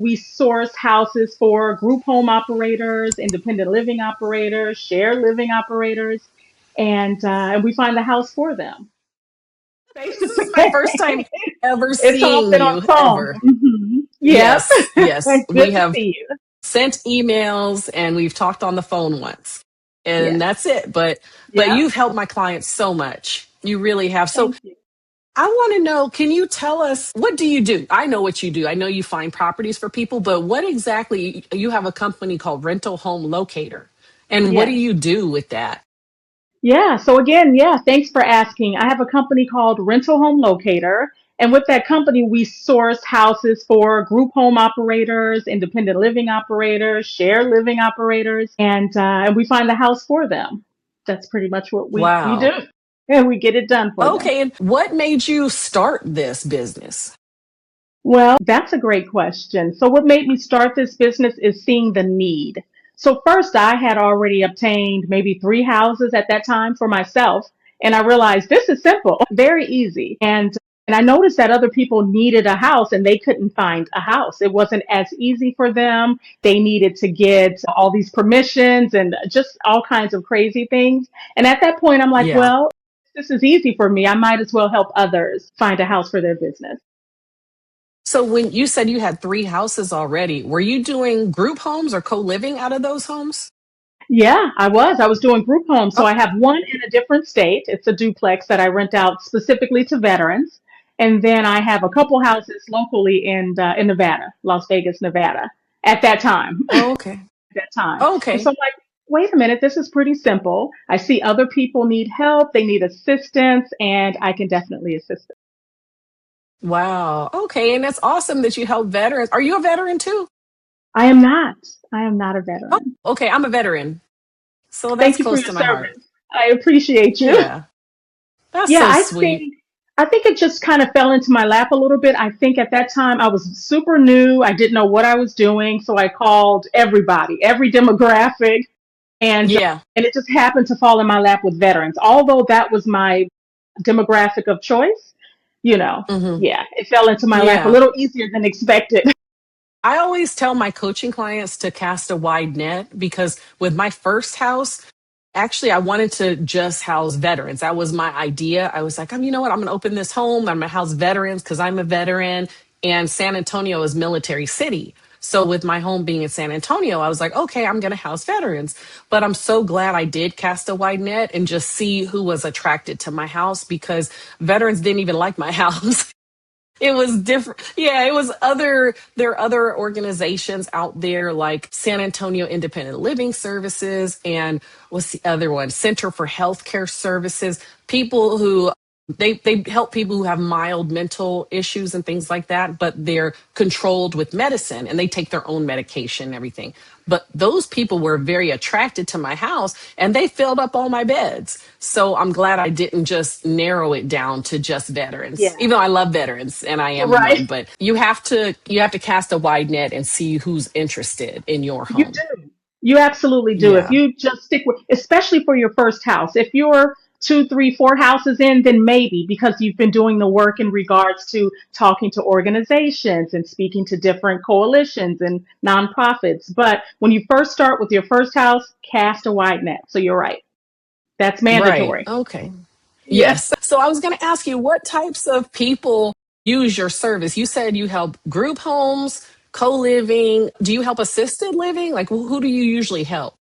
We source houses for group home operators, independent living operators, shared living operators, and we find the house for them. This is my first time ever It's all seeing been on you phone. ever. Yep. Yes, yes. Good We to have see you. sent emails and we've talked on the phone once. And Yes. that's it. But Yep. you've helped my clients so much. You really have. So Thank you. I want to know, can you tell us what do you do? I know what you do. I know you find properties for people, but what exactly you have a company called Rental Home Locator. And what do Yes. you do with that? Yeah. So again, yeah, thanks for asking. I have a company called Rental Home Locator. And with that company, we source houses for group home operators, independent living operators, shared living operators, and we find the house for them. That's pretty much what we do. Wow. And we get it done for them. Okay, and what made you start this business? Well, that's a great question. So, what made me start this business is seeing the need. So, first, I had already obtained maybe three houses at that time for myself. And I realized this is simple, very easy. And I noticed that other people needed a house and they couldn't find a house. It wasn't as easy for them. They needed to get all these permissions and just all kinds of crazy things. And at that point, I'm like, Yeah. well, this is easy for me. I might as well help others find a house for their business. So when you said you had three houses already, were you doing group homes or co-living out of those homes? Yeah, I was. I was doing group homes. So Oh, I have one in a different state. It's a duplex that I rent out specifically to veterans. And then I have a couple houses locally in Nevada, Las Vegas, Nevada, at that time. oh, okay. At that time. And so Okay. I'm like, wait a minute, this is pretty simple. I see other people need help, they need assistance, and I can definitely assist them. Wow. Okay. And that's awesome that you help veterans. Are you a veteran too? I am not. I am not a Oh, veteran. okay. I'm a veteran. So that's Thank you for close your to my heart. service. I appreciate you. Yeah. That's Yeah, so I sweet. think I think it just kind of fell into my lap a little bit. I think at that time I was super new. I didn't know what I was doing, so I called everybody, every demographic, Yeah. and it just happened to fall in my lap with veterans. Although that was my demographic of choice, Hmm. yeah, it fell into my lap a Yeah. little easier than expected. I always tell my coaching clients to cast a wide net because with my first house, actually, I wanted to just house veterans. That was my idea. I was like, you know what? I'm going to open this home. I'm going to house veterans because I'm a veteran. And San Antonio is military city. So with my home being in San Antonio, I was like, okay, I'm going to house veterans. But I'm so glad I did cast a wide net and just see who was attracted to my house because veterans didn't even like my house. It was different. Yeah, it was there are other organizations out there like San Antonio Independent Living Services and what's the other one? Center for Healthcare Services. People who they help people who have mild mental issues and things like that, but they're controlled with medicine and they take their own medication and everything. But those people were very attracted to my house and they filled up all my beds. So I'm glad I didn't just narrow it down to just veterans. Yeah, Even though I love veterans and I am right. one, but you have to cast a wide net and see who's interested in your You home. do. You absolutely do. If Yeah. you just stick with, especially for your first house, if you're two, three, four houses in, then maybe because you've been doing the work in regards to talking to organizations and speaking to different coalitions and nonprofits. But when you first start with your first house, cast a wide net. So you're right. That's Right. mandatory. Okay. Yeah. Yes. So I was going to ask you what types of people use your service. You said you help group homes, co-living. Do you help assisted living? Like who do you usually help?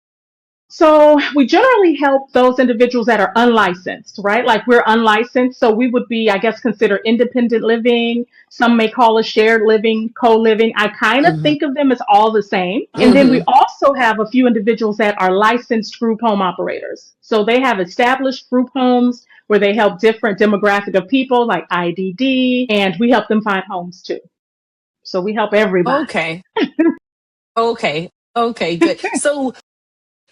So we generally help those individuals that are unlicensed, right? Like we're unlicensed, so we would be, I guess, considered independent living. Some may call us shared living, co-living. I kind of Hmm. think of them as all the same. And then we Hmm. also have a few individuals that are licensed group home operators. So they have established group homes where they help different demographic of people like IDD, and we help them find homes too. So we help everybody. Okay. Okay. Okay. Good. So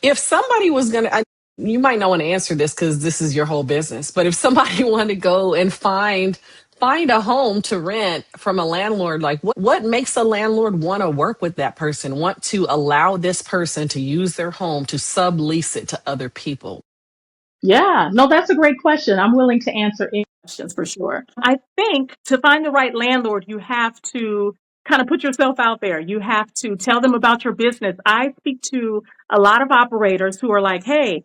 if somebody was going to, you might not want to answer this because this is your whole business, but if somebody wanted to go and find a home to rent from a landlord, like what makes a landlord want to work with that person, want to allow this person to use their home to sublease it to other people? Yeah, no, that's a great question. I'm willing to answer any questions for sure. I think to find the right landlord, you have to kind of put yourself out there. You have to tell them about your business. I speak to a lot of operators who are like, hey,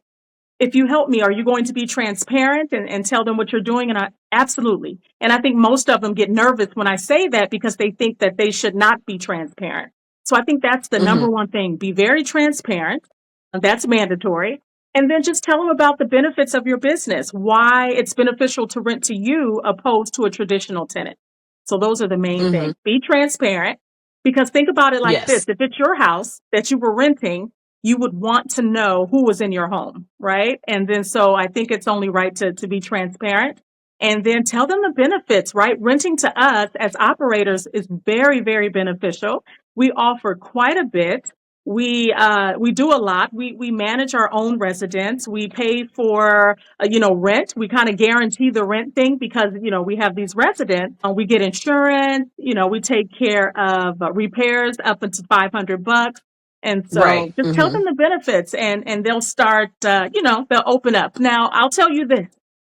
if you help me, are you going to be transparent and tell them what you're doing? And I absolutely. And I think most of them get nervous when I say that because they think that they should not be transparent. So I think that's the Hmm. number one thing. Be very transparent. That's mandatory. And then just tell them about the benefits of your business, why it's beneficial to rent to you opposed to a traditional tenant. So those are the main Hmm. things. Be transparent because think about it like this. Yes. If it's your house that you were renting, you would want to know who was in your home, right? And then so I think it's only right to be transparent and then tell them the benefits, right? Renting to us as operators is very, very beneficial. We offer quite a bit. We do a lot. We manage our own residents. We pay for rent. We kind of guarantee the rent thing because we have these residents. We get insurance. We take care of repairs up into $500. And so Right. just tell Hmm. them the benefits and they'll start, they'll open up. Now, I'll tell you this.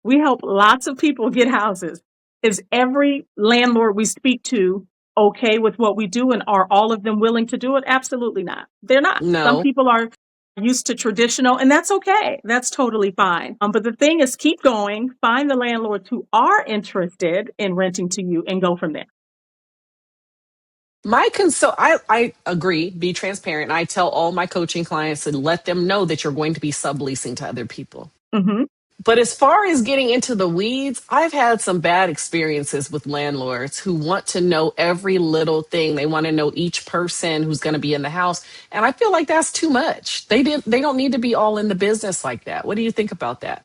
We help lots of people get houses. Is every landlord we speak to okay with what we do and are all of them willing to do it? Absolutely not. They're not. Some No. people are used to traditional and that's okay. That's totally fine. But the thing is keep going, find the landlords who are interested in renting to you and go from there. I agree, be transparent. I tell all my coaching clients and let them know that you're going to be subleasing to other people. Hmm. But as far as getting into the weeds, I've had some bad experiences with landlords who want to know every little thing. They want to know each person who's going to be in the house. And I feel like that's too much. They don't need to be all in the business like that. What do you think about that?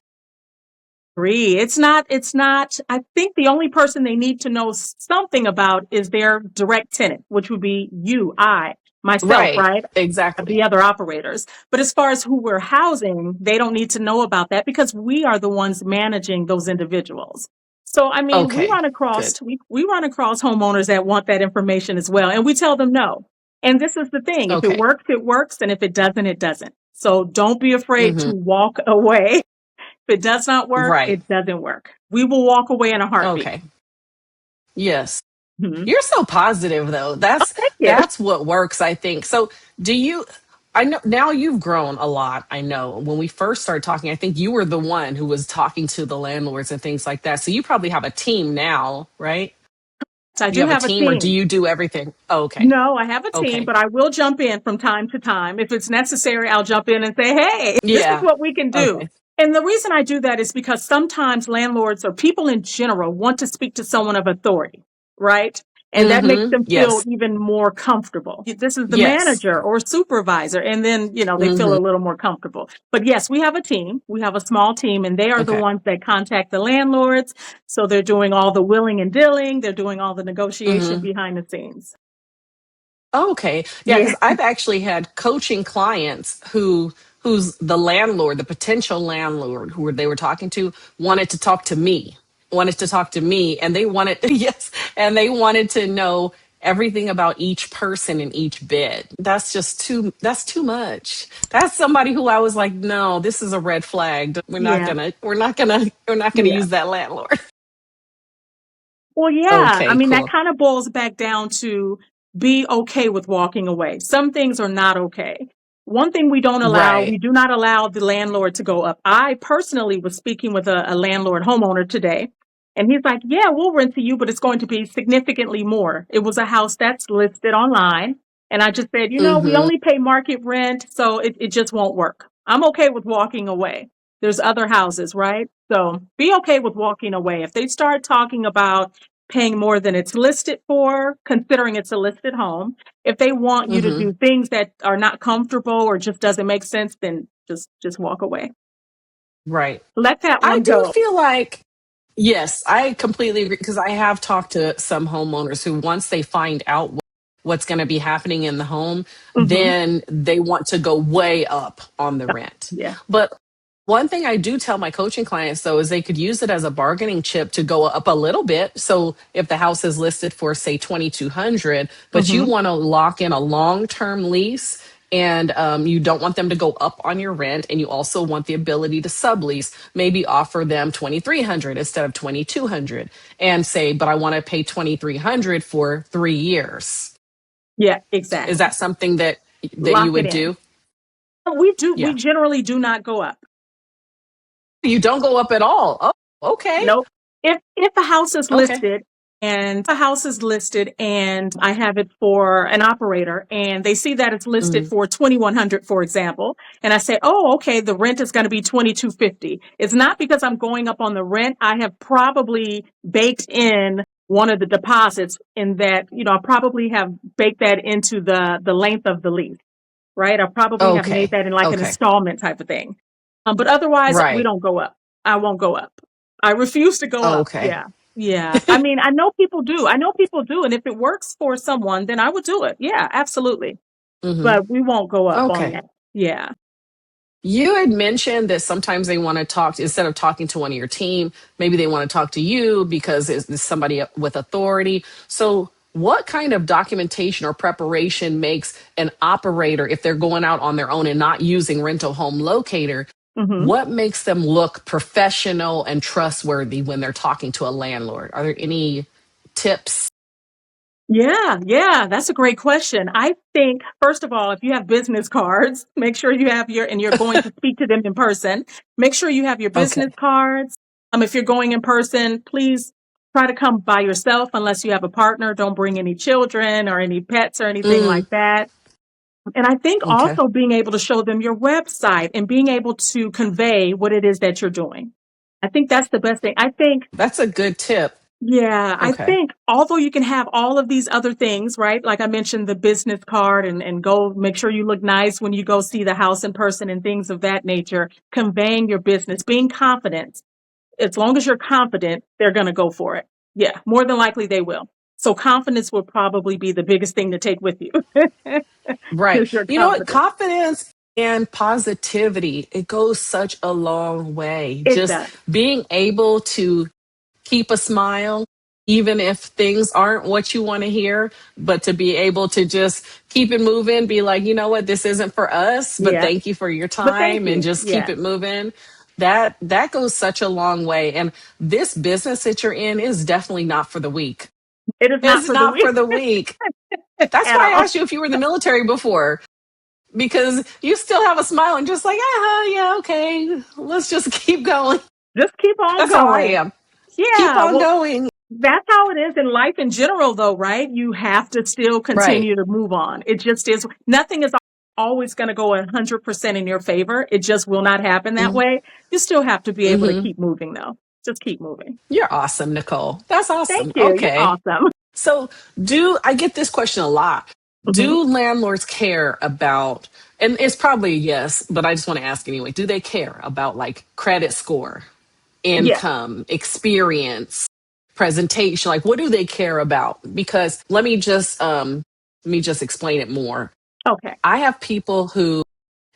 Agree. It's not, I think the only person they need to know something about is their direct tenant, which would be you, myself, Right. right? The Exactly. other operators. But as far as who we're housing, they don't need to know about that because we are the ones managing those individuals. So, I mean, Okay. Good. we run across homeowners that want that information as well. And we tell them no. And this is the thing. If it Okay. works, it works. And if it doesn't, it doesn't. So don't be afraid to Hmm. walk away. If it does not work, Right. it doesn't work. We will walk away in a heartbeat. Okay. Yes. Mhm. You're so positive though. Thank you. That's what works, I think. So do you I know now you've grown a lot. I know when we first started talking, I think you were the one who was talking to the landlords and things like that. So you probably have a team now, right? So I Do you do have a have a team or do team. you do everything? Oh, okay. No, I have a team, Okay. but I will jump in from time to time. If it's necessary, I'll jump in and say, hey, this is Yeah. what we can do. Okay. And the reason I do that is because sometimes landlords or people in general want to speak to someone of authority, right? And that makes Mhm. them feel Yes. even more comfortable. This is the Yes. manager or supervisor. And then, they feel Mhm. a little more comfortable. But yes, we have a team. We have a small team and they are the Okay. ones that contact the landlords. So they're doing all the willing and dealing. They're doing all the negotiation Mhm. behind the scenes. Okay. Yeah, Yeah. because I've actually had coaching clients who's the landlord, the potential landlord who they were talking to wanted to talk to me, and they wanted yes, and they wanted to know everything about each person in each bed. That's too much. That's somebody who I was like, no, this is a red flag. Yeah. We're not gonna Yeah. use that landlord. Well, yeah. I Okay, mean, that cool. kind of boils back down to be okay with walking away. Some things are not okay. One thing we Right. do not allow the landlord to go up. I personally was speaking with a landlord homeowner today, and he's like, yeah, we'll rent to you, but it's going to be significantly more. It was a house that's listed online. And I just said, we Mm-hmm. only pay market rent, so it just won't work. I'm okay with walking away. There's other houses, right? So be okay with walking away. If they start talking about paying more than it's listed for, considering it's a listed home. If they want you to Mm-hmm. do things that are not comfortable or just doesn't make sense, then just walk away. Right. Let that I one do go. feel like, yes, I completely agree because I have talked to some homeowners who, once they find out what's going to be happening in the home, Hmm. then they want to go way up on the rent. Yeah. But one thing I do tell my coaching clients, though, is they could use it as a bargaining chip to go up a little bit. So if the house is listed for, say, 2,200, but you Hmm. want to lock in a long term lease and you don't want them to go up on your rent, and you also want the ability to sublease, maybe offer them 2300 instead of 2200, and say, but I want to pay 2300 for 3 years. Yeah, Is exactly. that something that Lock you it would in. do? We Yeah. generally do not go up. You don't go up at all. Oh, okay. Nope. If a house is Okay. listed and I have it for an operator and they see that it's listed Mhm. for 2100, for example, and I say, "Oh, okay, the rent is going to be 2250." It's not because I'm going up on the rent. I have probably baked in one of the deposits in that, I probably have baked that into the length of the lease, right? I probably have made Okay. that in like an Okay. installment type of thing. But otherwise, we Right. don't go up. I won't go up. I refuse to go up. Okay. Yeah. Yeah. I mean, I know people do. I know people do. And if it works for someone, then I would do it. Yeah, absolutely. Hmm. But we won't go up on Okay. that. Yeah. You had mentioned that sometimes they want to talk, instead of talking to one of your team, maybe they want to talk to you because it's somebody with authority. So, what kind of documentation or preparation makes an operator, if they're going out on their own and not using Rental Home Locator, Hmm. what makes them look professional and trustworthy when they're talking to a landlord? Are there any tips? Yeah, yeah, that's a great question. I think, first of all, if you have business cards, make sure you have and you're going to speak to them in person, make sure you have your business Okay. cards. If you're going in person, please try to come by yourself unless you have a partner. Don't bring any children or any pets or anything Mm, like that. And I think okay. also being able to show them your website and being able to convey what it is that you're doing. I think that's the best thing. I think That's a good tip. yeah, I Okay. think although you can have all of these other things, right? Like I mentioned, the business card and go make sure you look nice when you go see the house in person and things of that nature, conveying your business, being confident. As long as you're confident, they're going to go for it. Yeah, more than likely they will. So confidence will probably be the biggest thing to take with you. Right. Is your You know what? confidence. Confidence and positivity, it goes such a long way. It Just does. being able to keep a smile, even if things aren't what you want to hear, but to be able to just keep it moving, be like, you know what, this isn't for us, but Yeah. thank you for your But thank time, and you. just keep Yeah. it moving. That goes such a long way. And this business that you're in is definitely not for the weak. It is not It's for the not for weak the weak. That's at why I all. asked you if you were in the military before, because you still have a smile and just like, yeah, okay, let's just keep going. Just keep on That's how I going. am. Keep Yeah. on Well, going. that's how it is in life in general, though, right? You have to still Right. continue to move on. It just is. Nothing is always going to go 100% in your favor. It just will not happen that way. You still have to be able to Mm-hmm. keep moving, though. Just keep moving. You're awesome, Nicole. That's Thank awesome. you. You're Okay. awesome. So, do I get this question a lot? Hmm. Do landlords care about, and it's probably a yes, but I just want to ask anyway, do they care about like credit score, Yeah. income, experience, presentation? Like, what do they care about? Because let me just explain it more. Okay. I have people who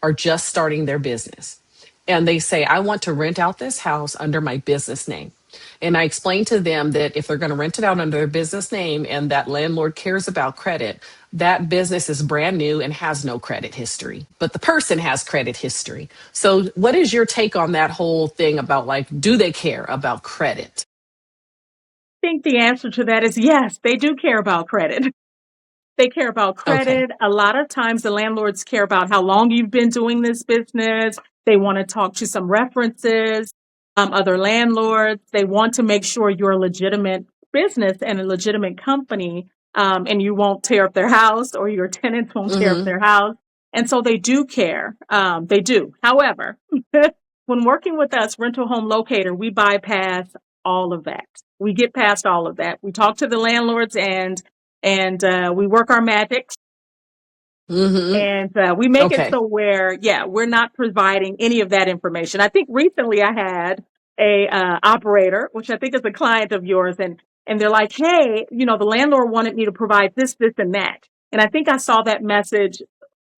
are just starting their business and they say, I want to rent out this house under my business name. And I explain to them that if they're going to rent it out under their business name and that landlord cares about credit, that business is brand new and has no credit history, but the person has credit history. So, what is your take on that whole thing about like, do they care about credit? I think the answer to that is yes, they do care about credit. They care about Okay. credit. A lot of times the landlords care about how long you've been doing this business. They want to talk to some references, other landlords. They want to make sure you're a legitimate business and a legitimate company, and you won't tear up their house or your tenants won't tear up Mm-hmm. their house. And so they do care. They do. However, when working with us, Rental Home Locator, we bypass all of that. We get past all of that. We talk to the landlords and we work our magic Mm-hmm. and we make it Okay. so where yeah we're not providing any of that information. I think recently I had a operator which I think is a client of yours, and they're like, hey, the landlord wanted me to provide this and that, and I think I saw that message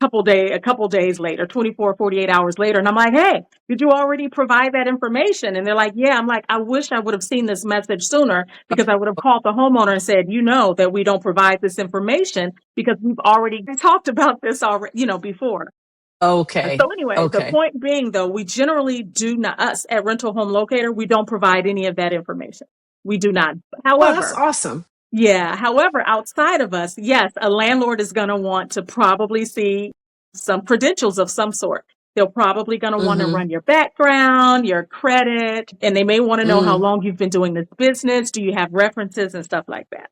a couple days later, 24, 48 hours later. And I'm like, hey, did you already provide that information? And they're like, yeah. I'm like, I wish I would have seen this message sooner because I would have called the homeowner and said, you know, that we don't provide this information because we've already talked about this already, before. Okay. So anyway, the Okay. point being though, we generally do not, us at Rental Home Locator, we don't provide any of that information. We do not. Oh, that's However, awesome. yeah. However, outside of us, yes, a landlord is going to want to probably see some credentials of some sort. They're probably going to want to Mm-hmm. run your background, your credit, and they may want to know how Mm. long you've been doing this business. Do you have references and stuff like that?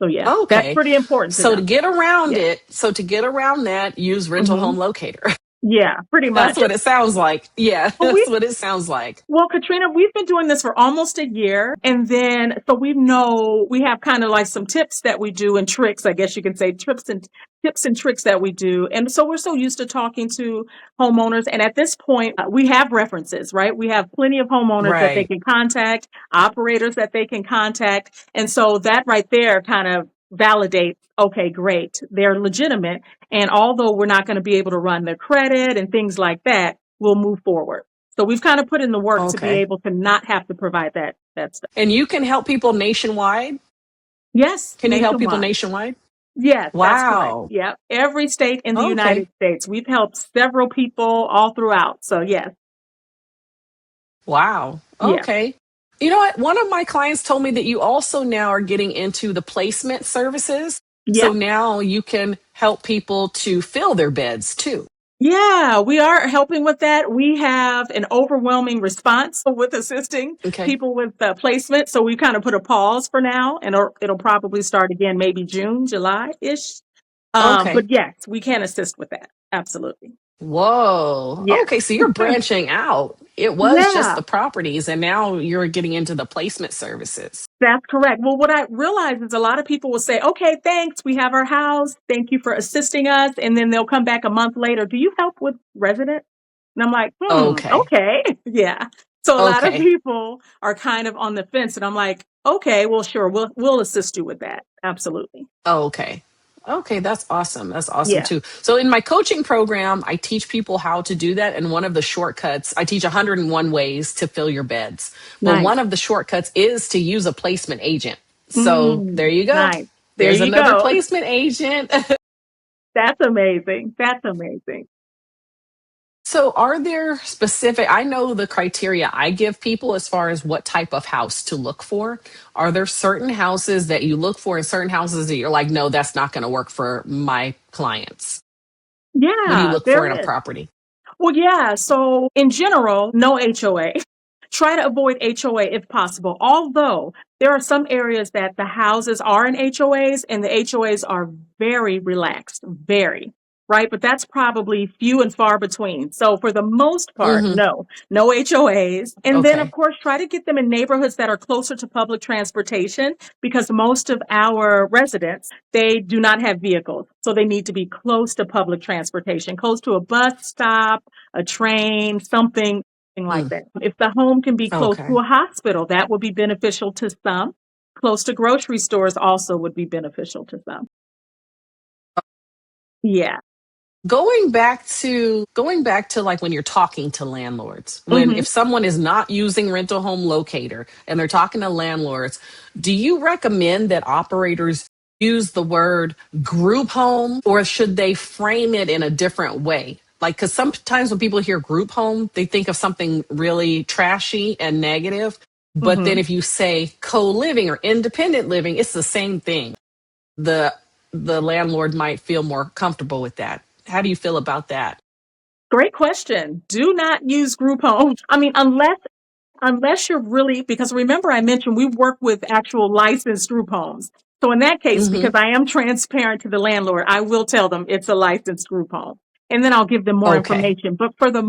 So yeah, that's Okay. pretty important to So to know. get around Yeah. it, so to get around that, use Rental hmm Home Locator. Yeah, pretty That's much. what it sounds like. Yeah, Well, that's what it sounds like. Katrina, we've been doing this for almost a year. And then, so we have kind of like some tips that we do and tricks, I guess you can say tips and tricks that we do. And so we're so used to talking to homeowners. And at this point, we have references, right? We have plenty of homeowners that they Right. can contact, operators that they can contact. And so that right there kind of validates, okay, great. They're legitimate. And although we're not going to be able to run their credit and things like that, we'll move forward. So we've kind of put in the work to be Okay. able to not have to provide that stuff. And you can help people nationwide? Yes, Can you help people nationwide. nationwide? Yes, that's correct. Wow. Yep. Every state in the Okay. United States. We've helped several people all throughout. So yes. Wow. Yeah. Okay. You know what? One of my clients told me that you also now are getting into the placement services. Yeah. So now you can help people to fill their beds too. Yeah, we are helping with that. We have an overwhelming response with assisting Okay. people with placement. So we kind of put a pause for now and it'll probably start again maybe June, July-ish. Okay. But yes, we can assist with that. Absolutely. Whoa. Yeah. Okay. So you're branching out. It was just Yeah. the properties, and now you're getting into the placement services. That's correct. Well, what I realize is a lot of people will say, okay, thanks. We have our house. Thank you for assisting us. And then they'll come back a month later. Do you help with resident? And I'm like, Okay. okay. Yeah. So a lot of Okay. people are kind of on the fence. And I'm like, okay, well, sure. We'll assist you with that. Absolutely. Okay. Okay, that's awesome. That's awesome Yeah. too. So in my coaching program, I teach people how to do that. And one of the shortcuts, I teach 101 ways to fill your beds. Well, Nice. one of the shortcuts is to use a placement agent. So there you go. Nice. There There's you another go. placement agent. That's amazing. That's amazing. So, are there specific, I know the criteria I give people as far as what type of house to look for. Are there certain houses that you look for and certain houses that you're like, no, that's not going to work for my clients? What do you Yeah, look for in a there is. property? Well, yeah. So in general, no HOA. Try to avoid HOA if possible. Although there are some areas that the houses are in HOAs and the HOAs are very relaxed, very, right? But that's probably few and far between. So for the most part, Hmm. no HOAs. And then of Okay. course, try to get them in neighborhoods that are closer to public transportation because most of our residents, they do not have vehicles. So they need to be close to public transportation, close to a bus stop, a train, something like Mm, that. If the home can be close to okay. a hospital, that would be beneficial to some. Close to grocery stores also would be beneficial to some. Yeah. Going back to like when you're talking to landlords, when hmm if someone is not using Rental Home Locator and they're talking to landlords, do you recommend that operators use the word group home, or should they frame it in a different way? Like, because sometimes when people hear group home, they think of something really trashy and negative. But then hmm if you say co-living or independent living, it's the same thing. The landlord might feel more comfortable with that. How do you feel about that? Great question. Do not use group homes. I mean, unless you're really, because remember I mentioned we work with actual licensed group homes. So in that case, because Hmm. I am transparent to the landlord, I will tell them it's a licensed group home. And then I'll give them more Okay. information. But for the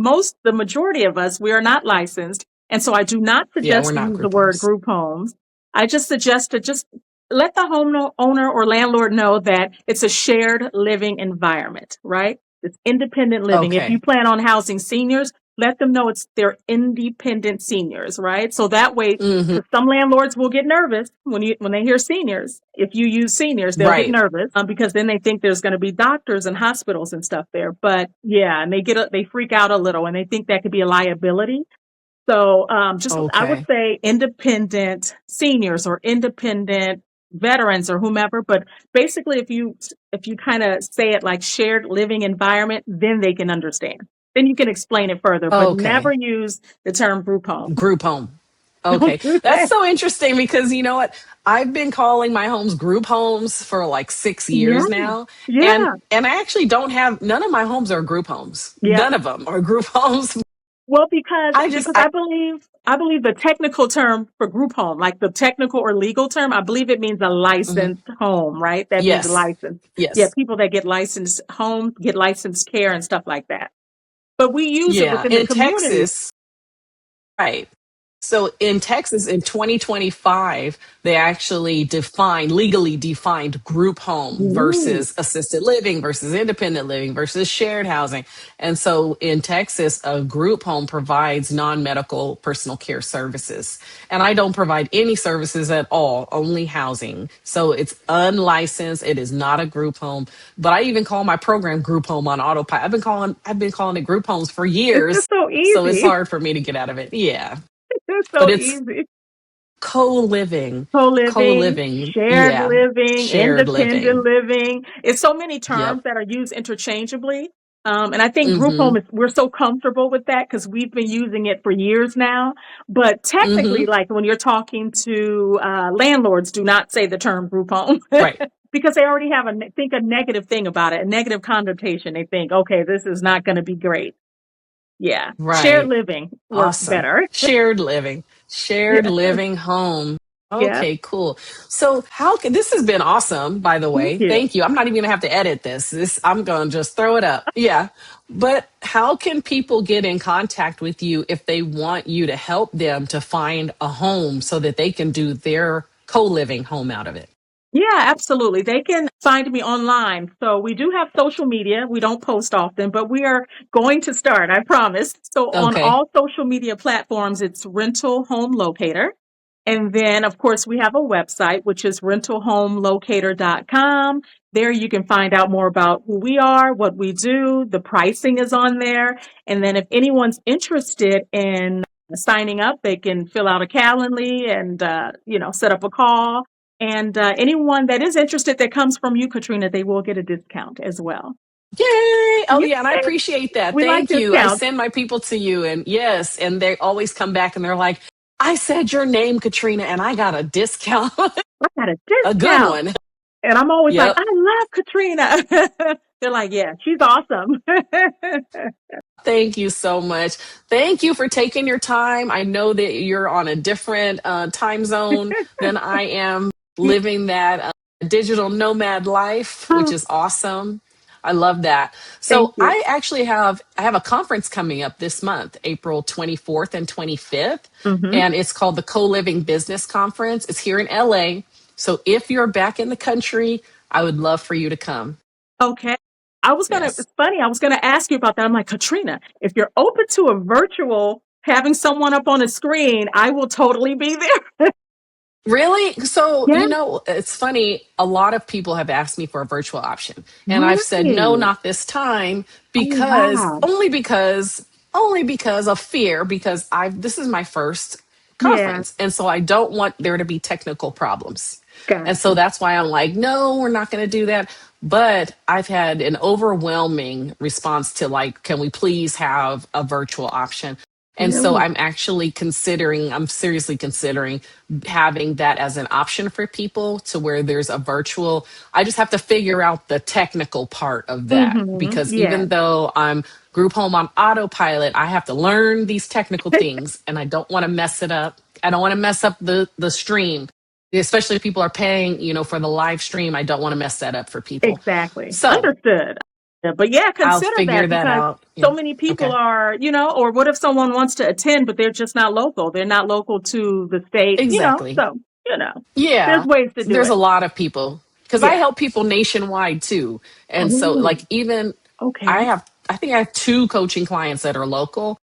majority of us, we are not licensed. And so I do not Yeah, we're suggest to not use the group word homes. group homes. I just suggest to just let the owner or landlord know that it's a shared living environment, right? It's independent living. If you Okay. plan on housing seniors, let them know they're independent seniors, right? So that way, Hmm. because some landlords will get nervous when they hear seniors. If you use seniors, they'll get Right. nervous because then they think there's going to be doctors and hospitals and stuff there. But yeah, and they freak out a little and they think that could be a liability. So just I would Okay. say independent seniors or independent veterans or whomever. But basically, if you kind of say it like shared living environment, then they can understand. Then you can explain it further, but never Okay. use the term group home. Group home. Don't Okay. do That's that. so interesting because you know what? I've been calling my homes group homes for like 6 years Yeah, now. And yeah, and I actually don't have none of my homes are group homes. yeah. None of them are group homes. Well, because I just because I I believe the technical term for group home, like the technical or legal term, I believe it means a mhm. licensed home, right? That means Yes. licensed. Yeah, Yes. people that get licensed home get licensed care and stuff like that. But we use it Yeah. within the In community. Texas, right. So in Texas in 2025, they actually legally defined group home Ooh. versus assisted living versus independent living versus shared housing. And so in Texas, a group home provides non medical personal care services. And I don't provide any services at all, only housing. So it's unlicensed. It is not a group home. But I even call my program group home on autopilot. I've been calling it group homes for It's years. just so So it's easy. hard for me to get out of it. Yeah. It's But so it's easy. co-living, Co-living, co-living. shared Yeah. living, Shared independent living. living. It's so many terms Yep. that are used interchangeably. And I think group home Mm-hmm. we're so comfortable with that because we've been using it for years now. But technically, Mm-hmm. like when you're talking to landlords, do not say the term group home Right. because they already have think a negative thing about it, a negative connotation. They think, okay, this is not going to be great. Yeah. Shared Right. living works Awesome. better. Shared living. Shared Yeah. living home. Yeah. Okay, cool. So how can this has been awesome, by the Thank way. you. Thank you. I'm not even gonna have to edit this. I'm gonna just throw it up. Yeah. But how can people get in contact with you if they want you to help them to find a home so that they can do their co-living home out of it? Yeah, absolutely. They can find me online. So we do have social media. We don't post often, but we are going to start, I promise. So on Okay. all social media platforms, it's Rental Home Locator. And then, of course, we have a website, which is rentalhomelocator.com. There you can find out more about who we are, what we do. The pricing is on there. And then if anyone's interested in signing up, they can fill out a Calendly and, set up a call. And anyone that is interested that comes from you, Katrina, they will get a discount as well. Yay! Oh Yeah, yeah, and I appreciate that. we like Thank you. I discounts. send my people to you, and yes, and they always come back and they're like, "I said your name, Katrina, and I got a discount, I got a a good discount. one." And I'm always like, Yep. I love Katrina. They're like, yeah, she's awesome. Thank you so much. Thank you for taking your time. I know that you're on a different time zone than I am, Yeah. living that digital nomad life, which is awesome. I love that. Thank So you. I have a conference coming up this month, April 24th and 25th, Hmm. and it's called the Co-Living Business Conference. It's here in LA. So if you're back in the country, I would love for you to come. Okay. Yes. It's funny. I was going to ask you about that. I'm like, Katrina, if you're open to a virtual, having someone up on a screen, I will totally be there. Really? So, Yeah. it's funny. A lot of people have asked me for a virtual option, and I've said no, Really? not this time, Oh, wow. only because of fear. Because this is my first Yeah. conference, and so I don't want there to be technical problems, and so Gotcha. that's why I'm like, no, we're not going to do that. But I've had an overwhelming response to like, can we please have a virtual option? And so Really? I'm seriously considering having that as an option for people to where there's a virtual. I just have to figure out the technical part of that Hmm. because Yeah. even though I'm group home on autopilot, I have to learn these technical things and I don't want to mess it up. I don't want to mess up the stream, especially if people are paying, for the live stream. I don't want to mess that up for people. Exactly. So Understood. Yeah, but yeah, I'll consider figure that that because out. so Yeah. many people Okay. are, or what if someone wants to attend, but they're just not local? They're not local to the state, Exactly. so, there's Yeah, ways to do there's a it. lot of people because I Yeah. help people nationwide too. And so, Oh, like, even okay. I think I have two coaching clients that are local.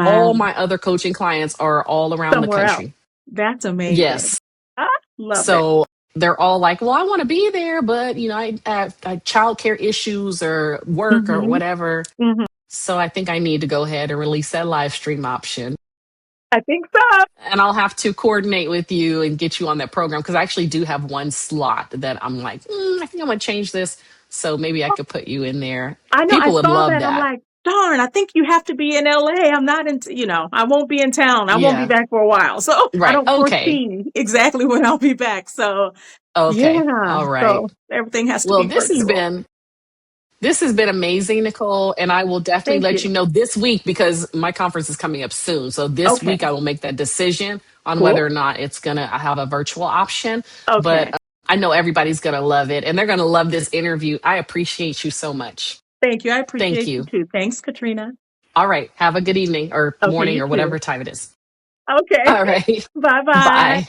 All Wow. my other coaching clients are all around the Somewhere else. country. That's amazing. Yes. I love it. So they're all like, well, I want to be there, but I childcare issues or work or Hmm. whatever. Hmm. So I think I need to go ahead and release that live stream option. I think so. And I'll have to coordinate with you and get you on that program because I actually do have one slot that I'm like, I think I'm going to change this. So maybe I could put you in there. I know. I People would saw love that. I'm that. like, darn, I think you have to be in LA. I'm not in, I won't be in town. I won't be Yeah. back for a while. So I Right. don't Okay. foresee exactly when I'll be back. So Okay. yeah. All right. So everything has to Well, be virtual. this has been amazing, Nicole, and I will definitely Thank let you you. know this week because my conference is coming up soon. So this Okay. week I will make that decision on whether or Cool. not it's going to have a virtual option, but Okay. I know everybody's going to love it and they're going to love this interview. I appreciate you so much. Thank you. I Thank appreciate you you. too. Thanks, Katrina. All right. Have a good evening or Okay. morning You or too. whatever time it is. Okay. All right. Bye bye. Bye.